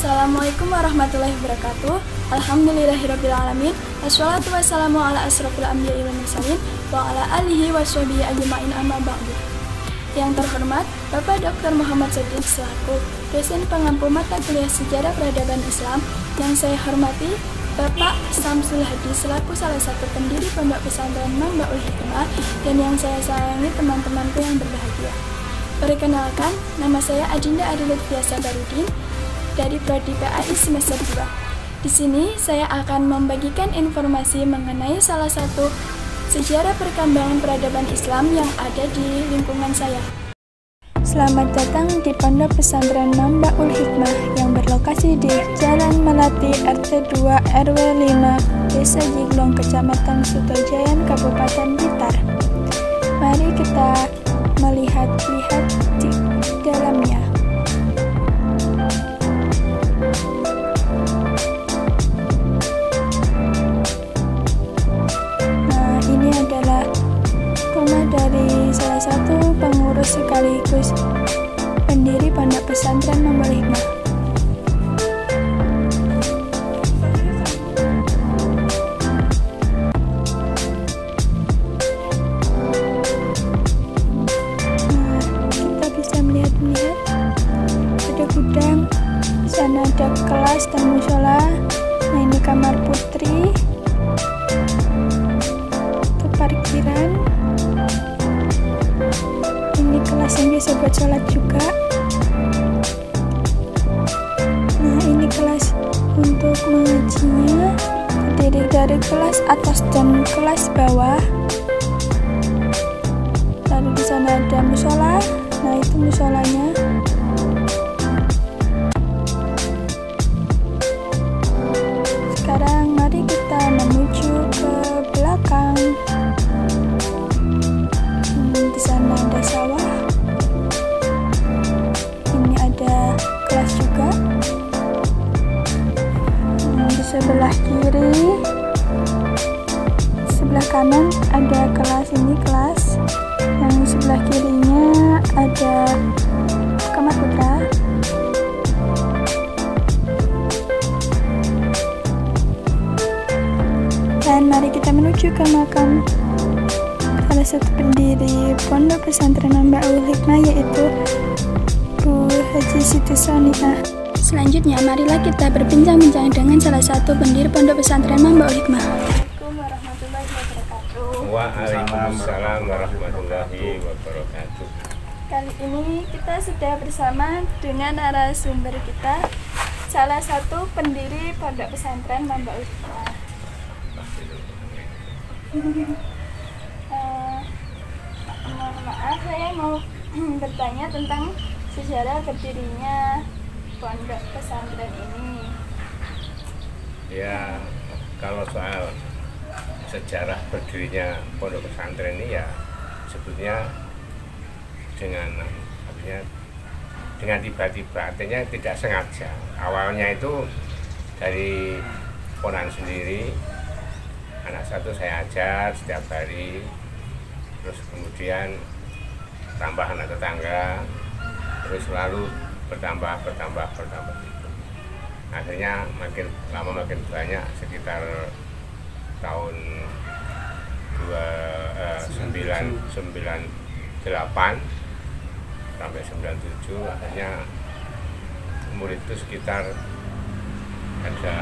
Assalamualaikum warahmatullahi wabarakatuh. Alhamdulillahirrabbilalamin. Wassalatu wassalamu ala asrofil anbiya'i wal mursalin wa ala alihi washabihi ajma'in amma ba'du. Yang terhormat Bapak Dr. Muhammad Sadiq selaku dosen pengampu mata kuliah Sejarah Peradaban Islam. Yang saya hormati Bapak Samsul Hadi selaku salah satu pendiri Pondok Pesantren Mambaul Hikmah, dan yang saya sayangi teman-temanku yang berbahagia. Perkenalkan, nama saya Adinda Adilutfiah Sabarudin dari Prodi PAI semester 2. Di sini saya akan membagikan informasi mengenai salah satu sejarah perkembangan peradaban Islam yang ada di lingkungan saya. Selamat datang di Pondok Pesantren Mambaul Hikmah yang berlokasi di Jalan Melati RT 2 RW 5 Desa Jiglong, Kecamatan Sutojayan, Kabupaten Blitar. Mari kita melihat-lihat di dalamnya. Dari salah satu pengurus sekaligus pendiri Pondok Pesantren Mambaul Hikmah. Kita bisa melihat ada gudang, di sana ada kelas dan musola. Nah, ini kamar putri, itu parkiran. Ini kelas yang biasa buat sholat juga. Nah, ini kelas untuk mengajinya, terdiri dari kelas atas dan kelas bawah. Lalu di sana ada musola. Nah, itu musolanya. Sekarang mari kita menuju ke belakang. Di sana ada sawah. Ini ada kelas juga. Di sebelah kiri, sebelah kanan ada kelas. Ini kelas. Yang sebelah kirinya ada kamar putra. Dan mari kita menuju ke makam salah satu pendiri Pondok Pesantren Mambaul Hikmah, yaitu Bu Haji Siti Soniah. Selanjutnya, marilah kita berbincang-bincang dengan salah satu pendiri Pondok Pesantren Mambaul Hikmah. Assalamualaikum warahmatullahi wabarakatuh. Waalaikumsalam warahmatullahi wabarakatuh. Kali ini kita sudah bersama dengan narasumber kita, salah satu pendiri Pondok Pesantren Mambaul Hikmah. Mohon maaf, saya mau bertanya tentang sejarah berdirinya Pondok Pesantren ini. Ya, kalau soal sejarah berdirinya Pondok Pesantren ini ya sebetulnya dengan tiba-tiba, artinya tidak sengaja. Awalnya itu dari ponan sendiri, anak satu saya ajar setiap hari. Terus kemudian tambah anak tetangga, terus selalu bertambah gitu. Akhirnya makin lama makin banyak, sekitar tahun 98 sampai 97, akhirnya murid itu sekitar ada,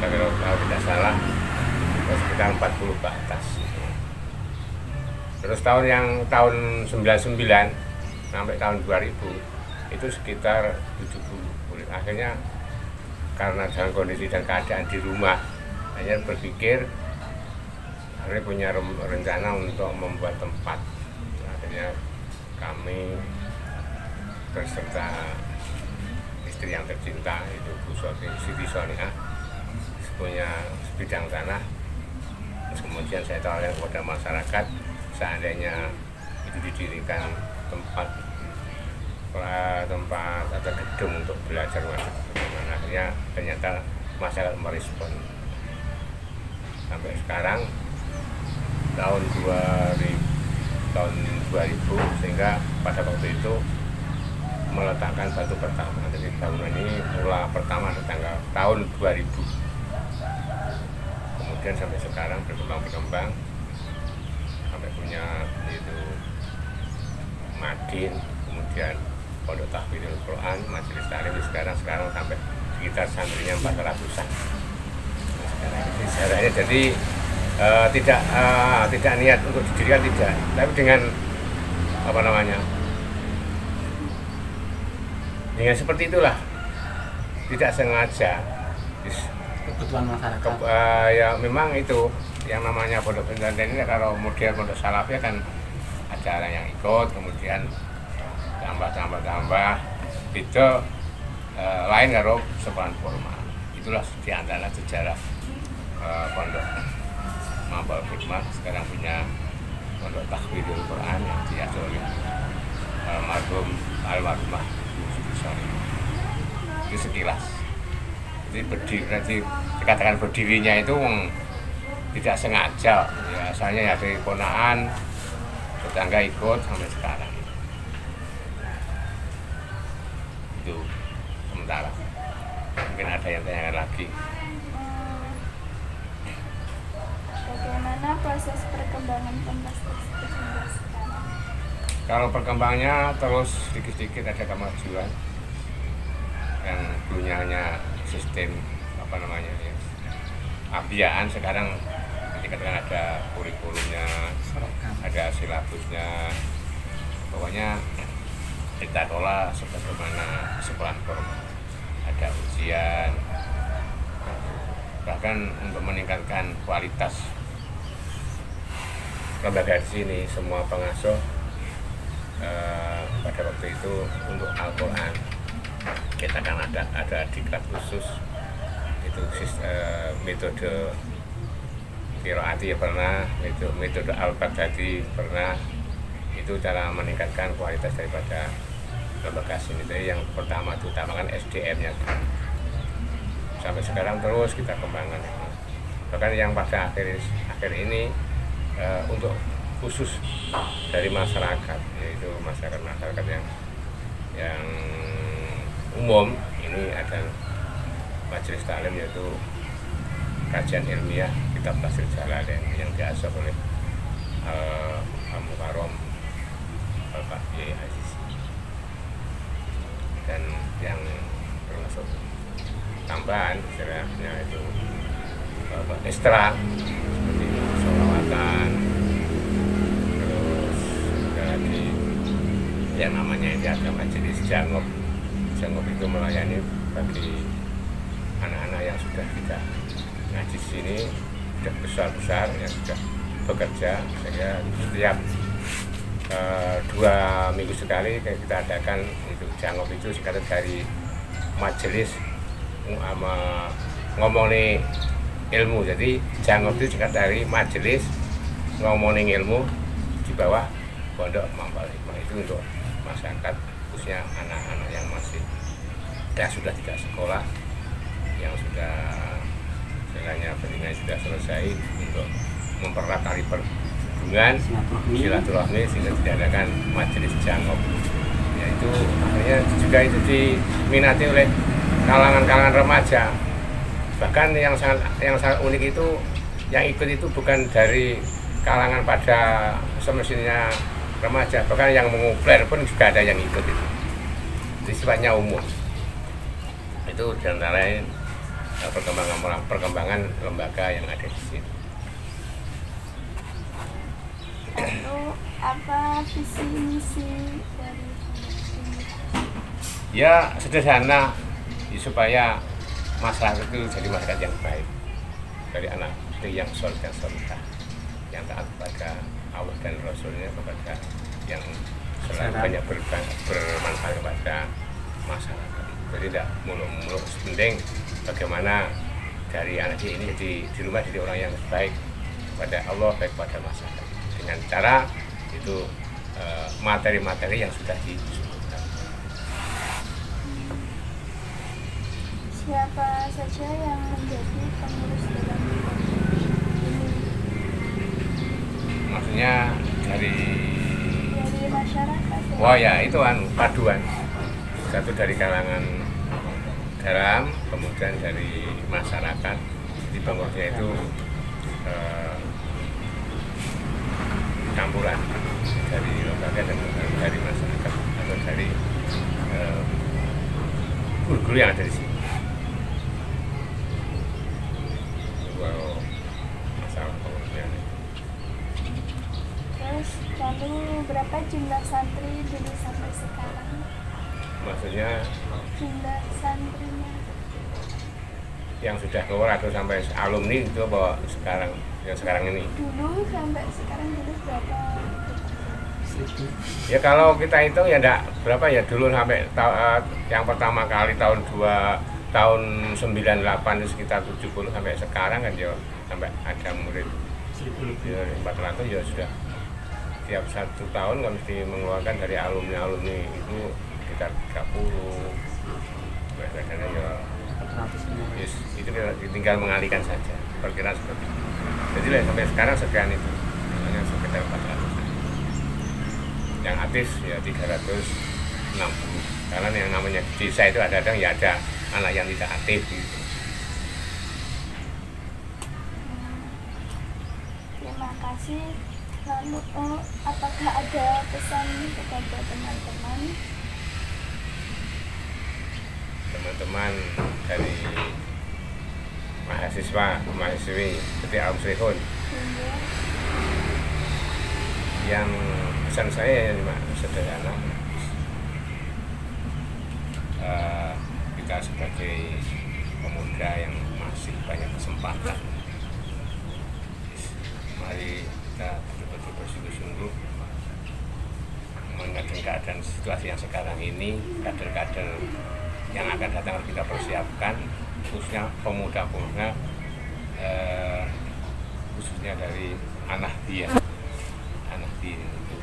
kalau tidak salah sekitar 40 ke atas. Terus tahun 99 sampai tahun 2000 itu sekitar 70 murid. Akhirnya karena dalam kondisi dan keadaan di rumah, hanya berpikir akhirnya punya rencana untuk membuat tempat. Akhirnya kami berserta istri yang tercinta, itu Bu Siti Soniah, punya sebidang tanah. Terus kemudian saya tawarkan kepada masyarakat, seandainya itu didirikan tempat atau gedung untuk belajar bagaimana. Akhirnya ternyata masyarakat merespon. Sampai sekarang tahun 2000, sehingga pada waktu itu meletakkan batu pertama. Jadi bangunan ini semula pertama tanggal tahun 2000. Kemudian sampai sekarang berkembang sampai punya itu Madin, kemudian Pondok Tahfidzul Quran, Majelis Taklim sekarang sampai sekitar santrinya 400-an. Sejarahnya jadi tidak niat untuk didirikan, tidak, tapi dengan dengan seperti itulah, tidak sengaja kebutuhan masyarakat. Ya memang itu yang namanya pondok pesantren ini, kalau model pondok salafi kan ada orang yang ikut, kemudian tambah itu lain karo sekolah formal. Itulah diantara sejarah pondok Mambal Hikmah. Sekarang punya Pondok Tahfidzul Quran yang diasuh oleh almarhumah itu sekilas. Jadi berdiri, dikatakan berdirinya itu tidak sengaja, biasanya ya dari ponaan tetangga ikut sampai sekarang. Itu sementara. Mungkin ada yang tanyakan lagi. Bagaimana proses perkembangan Ponpes hingga sekarang? Kalau perkembangannya terus sedikit-sedikit ada kemajuan. Yang dulunya hanya sistem abiyaan, sekarang dikatakan ada kurikulumnya, ada silabusnya. Pokoknya kita kelola sebagaimana sekolah formal, ada ujian, bahkan untuk meningkatkan kualitas lembaga di sini. Semua pengasuh pada waktu itu untuk Al-Quran kita kan ada diklat khusus, itu metode qiraati ya pernah, metode Al-Baghdadi pernah. Itu cara meningkatkan kualitas daripada lembaga sini. Jadi yang pertama itu utamakan SDM-nya. Sampai sekarang terus kita kembangkan. Bahkan yang pada akhir ini untuk khusus dari masyarakat, yaitu masyarakat yang umum, ini ada majelis taklim, yaitu kajian ilmiah kitab Tafsir Jalalain yang diasuh oleh Al-Mukarram Bapak Yai Aziz, dan yang termasuk tambahan istilahnya itu ekstra seperti sholawatan, terus ada lagi yang namanya ini ada majelis jangop. Jangop itu melayani bagi anak-anak yang sudah tidak ngaji di sini, sudah besar yang sudah bekerja. Sehingga setiap 2 minggu sekali kita adakan itu jangop. Itu singkatan dari majelis ngomongin ilmu. Jadi jangop itu singkat dari majelis ngomongin ilmu di bawah Pondok Mambal Hikmah. Itu untuk masyarakat, khususnya anak-anak yang sudah tidak sekolah, yang sudah istilahnya pendidikan sudah selesai, untuk mempererat tali perhubungan silaturahmi, sehingga diadakan majelis jangop. Ya, itu akhirnya juga itu diminati oleh kalangan remaja. Bahkan yang sangat unik itu yang ikut itu bukan dari kalangan pada semestinya remaja, bahkan yang mengupler pun juga ada yang ikut itu. Jadi sifatnya umum. Itu diantara perkembangan lembaga yang ada di sini. Lalu apa visi misi dari ini? Ya sederhana, supaya masyarakat itu jadi masyarakat yang baik, dari anak itu yang soleh dan solehah, yang taat kepada Allah dan Rasulnya, kepada yang selalu banyak bermanfaat kepada masyarakat. Jadi tidak muluk-muluk, penting bagaimana dari anak ini di rumah jadi orang yang baik kepada Allah, baik kepada masyarakat, dengan cara itu materi-materi yang sudah disebutkan. Siapa saja yang menjadi pengurus dalam ini? Maksudnya dari masyarakat. Wah ya itu paduan, satu dari kalangan dalam, kemudian dari masyarakat. Di pengurusnya itu campuran dari lembaga dan dari masyarakat atau dari guru-guru yang ada di sini. Wow, masalah pengurusnya. Terus lalu berapa jumlah santri dulu sampai sekarang? Maksudnya Jumlah santrinya yang sudah keluar atau sampai alumni itu apa sekarang, yang sekarang ini? dulu sampai sekarang dulu berapa? Ya kalau kita hitung ya enggak berapa ya, dulu sampai yang pertama kali tahun 98 itu sekitar 70, sampai sekarang kan ya sampai ada murid 400 ya sudah. Tiap 1 tahun kan mesti mengeluarkan dari alumni itu sekitar 30. Biasanya ya yes, itu tinggal mengalihkan saja, perkiraan seperti itu. Jadi sampai sekarang sekian itu hanya sekitar 400. Yang aktif ya 360. Karena yang namanya desa itu ada ya ada anak yang tidak aktif gitu. Terima kasih. Lalu apakah ada pesan kepada teman-teman dari mahasiswi seperti Al-Muslimun? Yang pesan saya ya sederhana, kita sebagai pemuda yang masih banyak kesempatan, mari kita betul-betul bersungguh-sungguh menghadapi keadaan situasi yang sekarang ini. Kader-kader yang akan datang harus kita persiapkan, khususnya pemuda-pemuda, khususnya dari An-Nahdliyah itu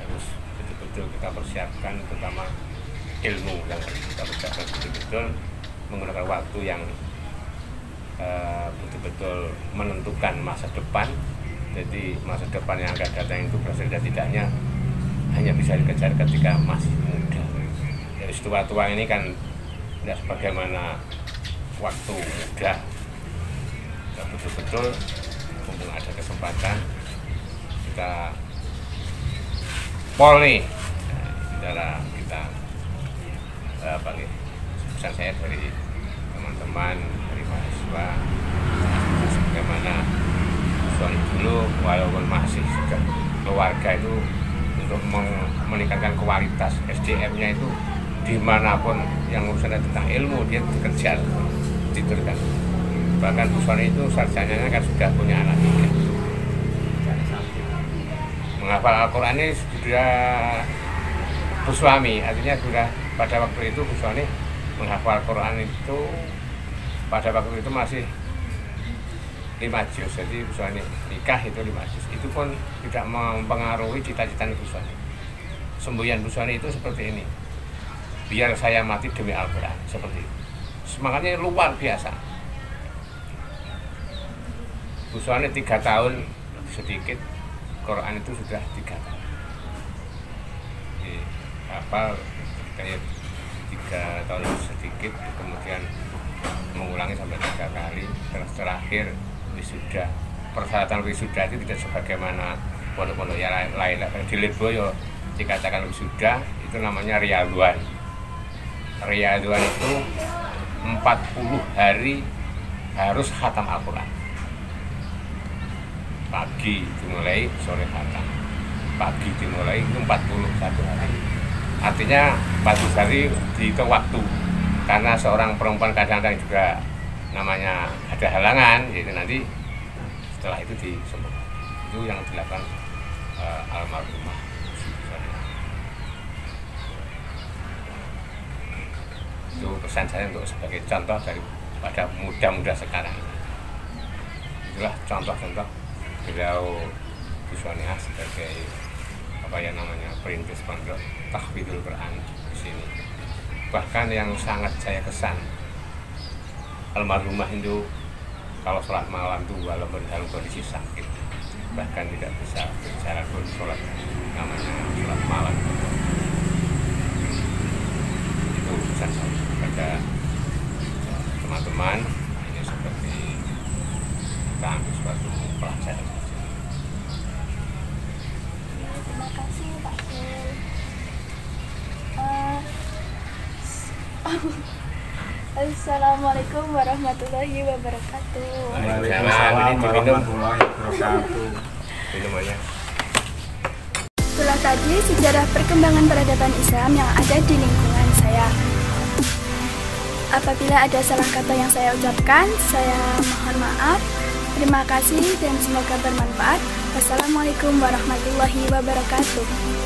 harus betul-betul kita persiapkan, terutama ilmu yang harus kita persiapkan betul-betul, menggunakan waktu yang betul-betul menentukan masa depan. Jadi masa depan yang akan datang itu berhasil dan tidaknya hanya bisa dikejar ketika masih muda. Jadi tua-tua ini kan tidak sebagaimana waktu muda. Kita betul-betul mumpung ada kesempatan kita pol nih, cara kita pesan saya dari teman-teman dari mahasiswa, bagaimana suami dulu walaupun masih sudah keluarga itu untuk meningkatkan kualitas SDM-nya itu dimanapun yang urusannya tentang ilmu dia bekerja tidurkan. Bahkan Bu Soni itu sarjananya kan sudah punya anak 3. Menghafal Al-Quran ini sudah bersuami, artinya sudah pada waktu itu Bu Soni menghafal Al-Quran itu pada waktu itu masih 5 juz. Jadi Bu Soni nikah itu 5 juz. Itu pun tidak mempengaruhi cita-cita Bu Soni. Semboyan Bu Soni itu seperti ini, biar saya mati demi Al-Quran, seperti itu. Semangatnya luar biasa. Bu Soni 3 tahun sedikit, Quran itu sudah 3 tahun. Jadi hafal kayak 3 tahun sedikit, kemudian mengulangi sampai 3 kali, terus terakhir wisuda. Persyaratan wisuda itu tidak sebagaimana pondok-pondok yang lain. Di Lirboyo dikatakan wisuda itu namanya riaduan. Riaduan itu 40 hari harus khatam Al-Quran. Pagi dimulai, sore khatam. Pagi dimulai itu 41 hari. Artinya 40 hari dihitung waktu. Karena seorang perempuan kadang-kadang juga namanya ada halangan, jadi nanti setelah itu disembah. Itu yang dilakukan almarhumah. Itu pesan saya untuk sebagai contoh daripada muda-muda sekarang. Itulah contoh-contoh beliau Bu Soni sebagai perintis pondok tahfidzul Quran di sini. Bahkan yang sangat saya kesan, almarhumah itu kalau sholat malam itu walaupun dalam kondisi sakit, bahkan tidak bisa bicara pun sholat, namanya sholat malam. Itu pesan saya. Assalamualaikum warahmatullahi wabarakatuh. Waalaikumsalam warahmatullahi wabarakatuh. Minumannya. Itulah tadi sejarah perkembangan peradaban Islam yang ada di lingkungan saya. Apabila ada salah kata yang saya ucapkan, saya mohon maaf. Terima kasih dan semoga bermanfaat. Wassalamualaikum warahmatullahi wabarakatuh.